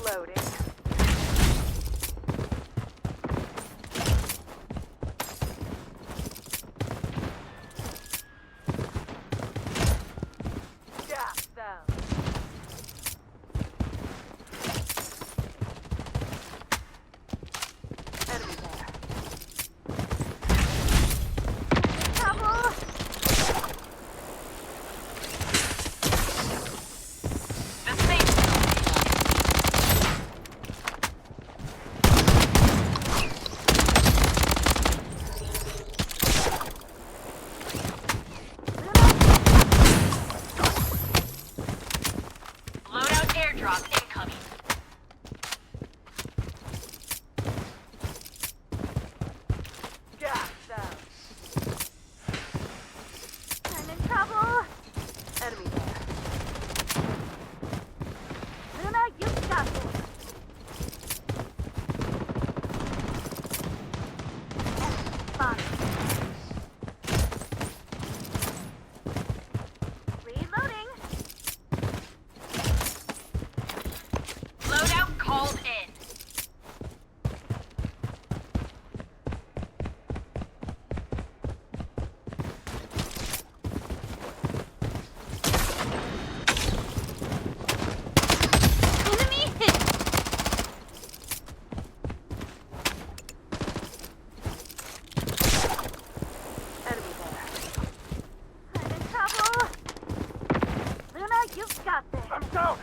Reloading. Gas down. Enemy there. Trouble! The safe loadout airdrop incoming. Gas down. I'm in trouble. Enemy there. Luna, you got this. Spotted. Reloading. Loadout called in. Enemy hit. Enemy there. I'm in trouble. Luna, you've got this. I'm down!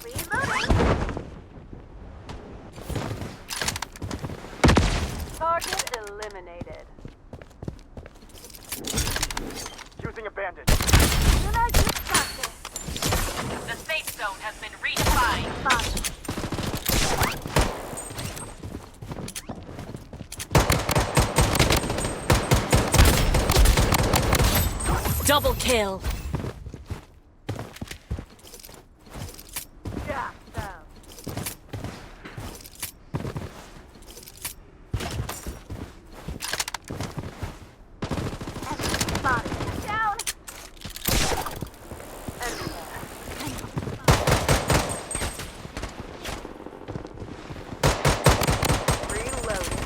Reloading. Target eliminated. Using a bandage. Luna, you've got this. The safe zone has been redefined. Spotted. Double kill. Gas down. Enemy spotted. Down. Enemy there. Reloading.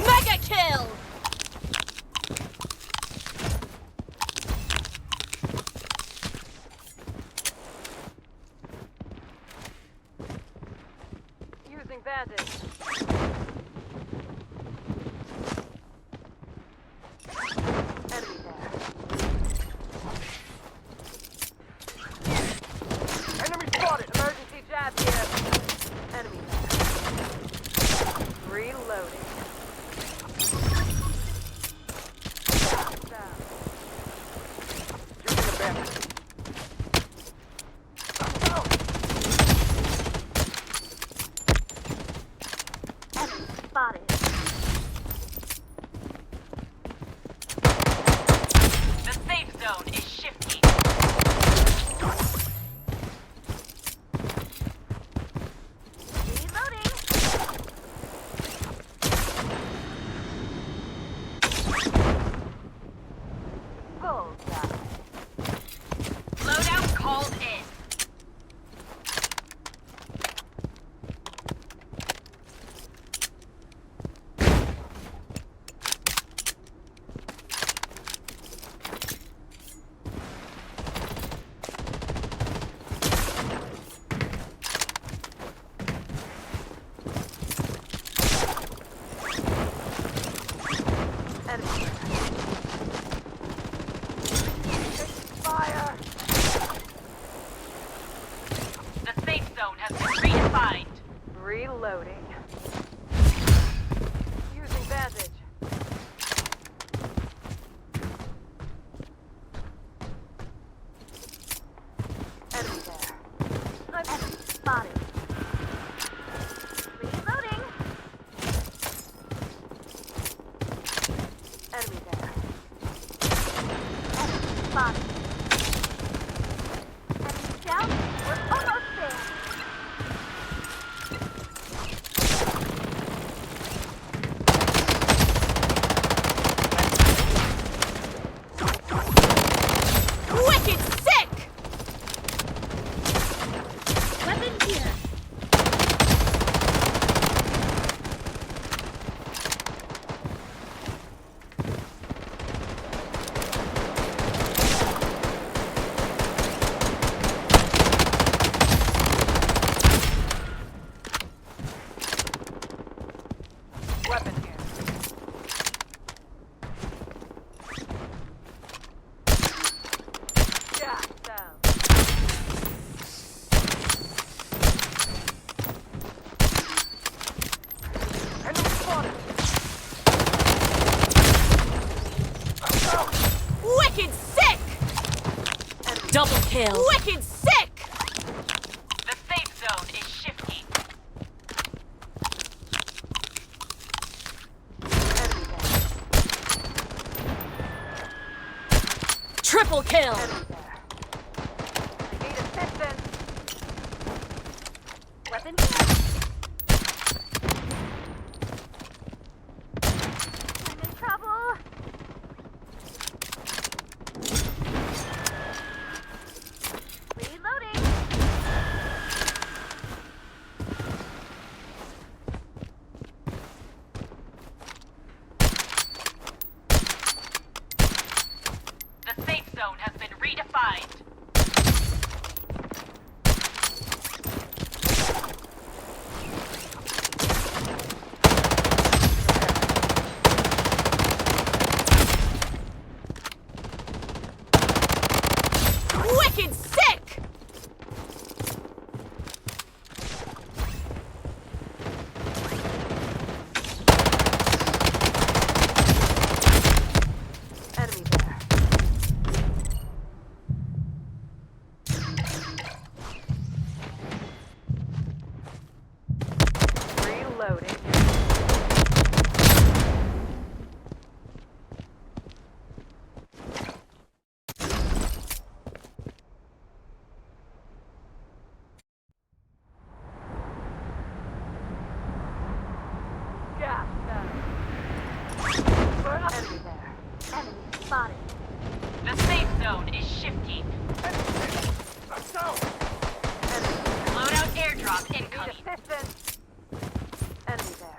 Mega kill. Using bandage. Enemy there. Enemy spotted! Emergency jab here. Enemy there. Reloading. Gas down. Using a bandage. I'm down! Enemy spotted. The safe zone is shifting. Reloading. Bullseye. Loadout called in. Enemy. Fire. The safe zone has been redefined. Reloading. Using bandage. Enemy there. Enemy spotted. Reloading. Enemy there. Enemy spotted. Enemy down. We're almost there. Wicked sick! Double kill. Wicked sick! The safe zone is shifting. Enemy there. Triple kill. Enemy there. I need assistance. Weapon here. I'm in trouble. Reloading. The safe zone has been redefined. Wicked sick! Enemy there. Reloading. Gas them. Enemy there. Enemy spotted. The safe zone is shifting. I'm down. Enemy there. Loadout airdrop Need incoming. assistance. Enemy there.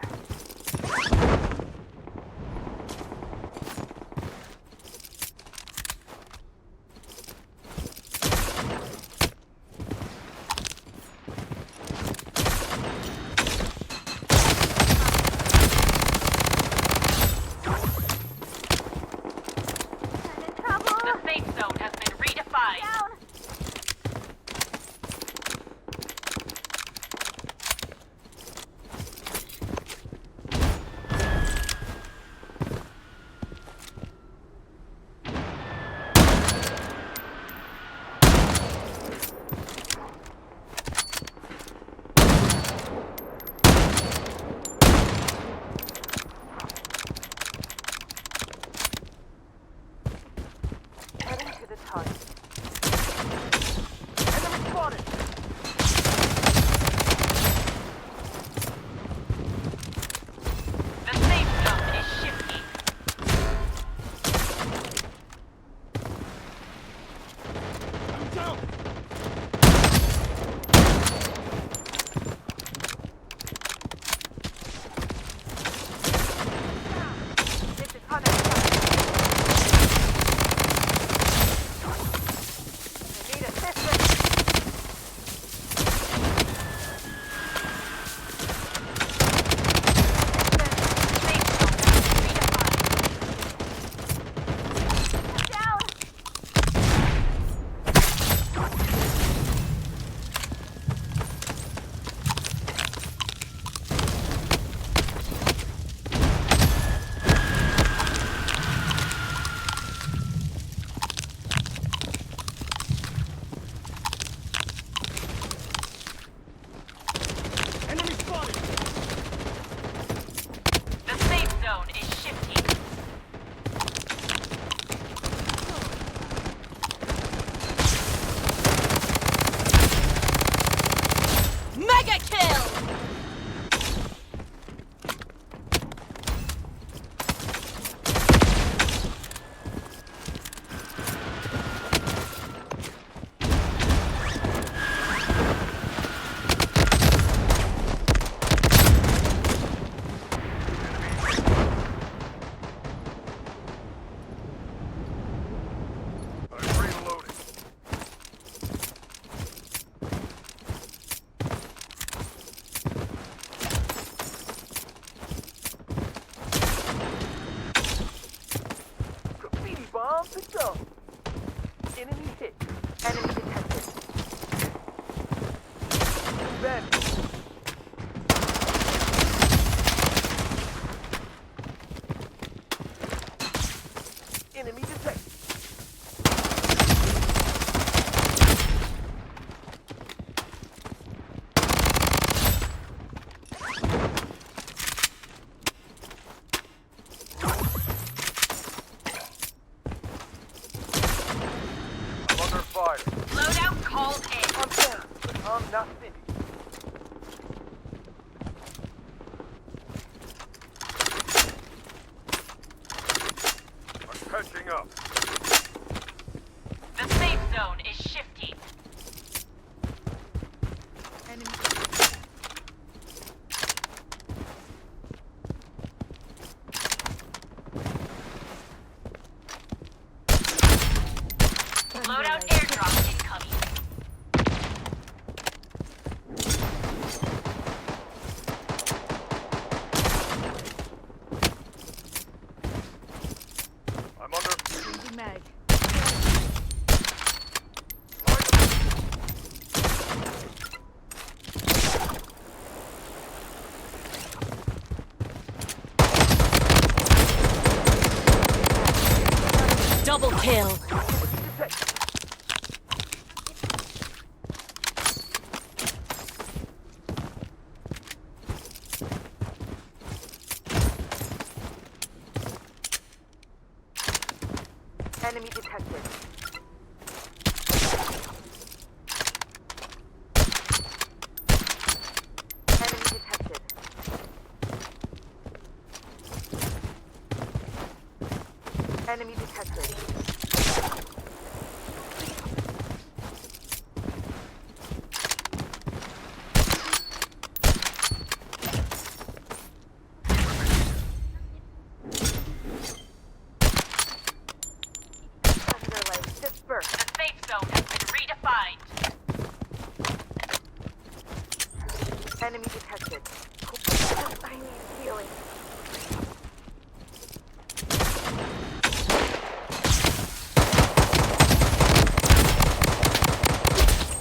I'm in trouble. The safe zone has been redefined. Down. Heading to the target. Enemy spotted. The safe zone is shifting. I'm down. This is unacceptable. I need assistance. The safe zone has been redefined. Down. Enemy spotted. The safe zone is shifting. Mega kill! I'm reloading. Graffiti bomb to go. Enemy hit. Enemy detected. Ben. Enemy detected. I'm not finished. I'm catching up. The safe zone is shifting. Enemy. Loadout airdrop incoming. I'm under. Changing mag. Double kill. Enemy detected. Enemy detected. Enemy detected. Underlay dispersed. The safe zone has been redefined. Enemy detected. I need healing.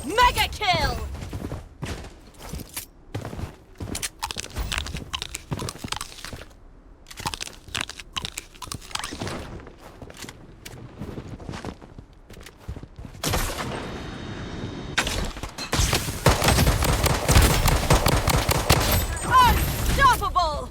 Mega kill! Unstoppable!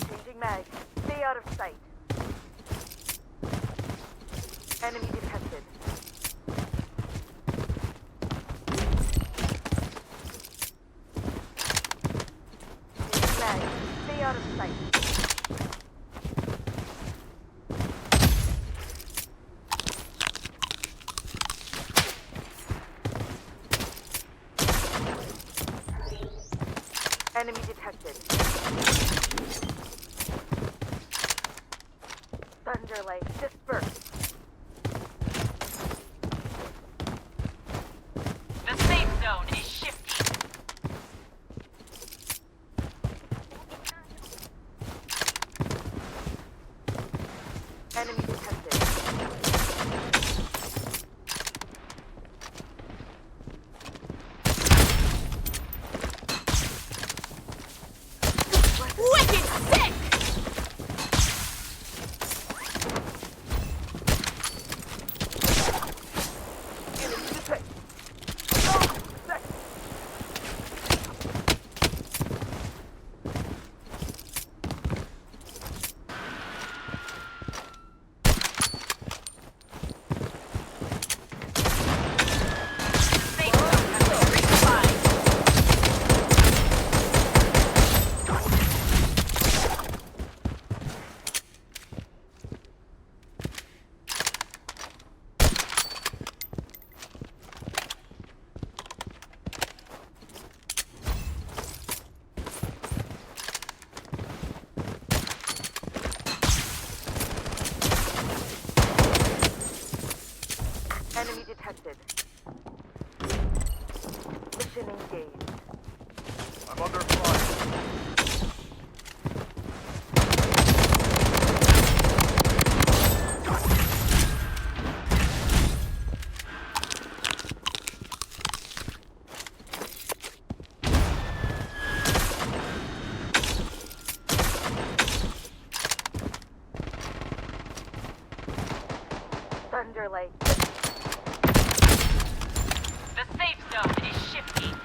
Changing mag. Stay out of sight. Enemy detected. Changing mag. Stay out of sight. Enemy detected. Thunderlight dispersed. The safe zone is shifting. Enemy detected. Wicked sick! Enemy detected. Oh, second. Safe zone has been redefined. Enemy detected. Mission engaged. I'm under fire. Thunderlight. The safe zone is shifting.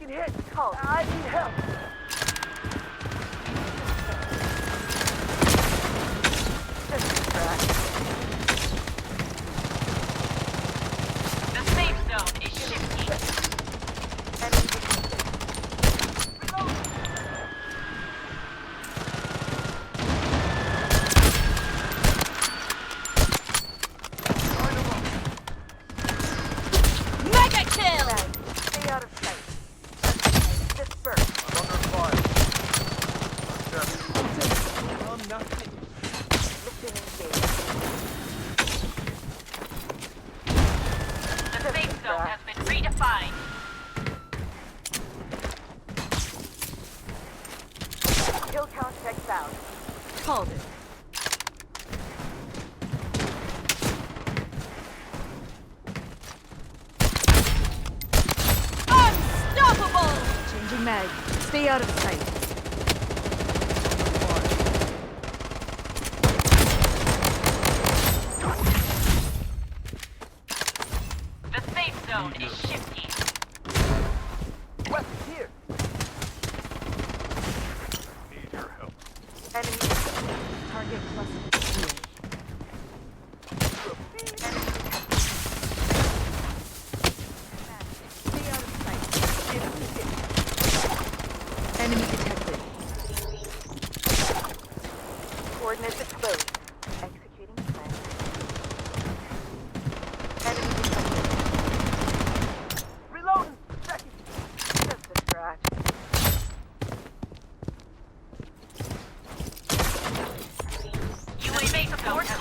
taking hits. Call. I need help. Just distract. The safe zone is shifting. Enemy detected. Mega kill! Stay out of sight. Disperse. I'm under fire. Check. I'm nothing. Looking engaged. The safe zone has been redefined. Kill count checks out. Called it. Unstoppable! Changing mag. Stay out of sight. The safe zone is shifting. Weapons here. Need your help. Enemy detected. Target cluster. Enemy detected. Stay out of sight. Enemy detected. Coordinates exposed. Executing plan. Enemy detected. Reloading. Second. Just distract. UAV zone has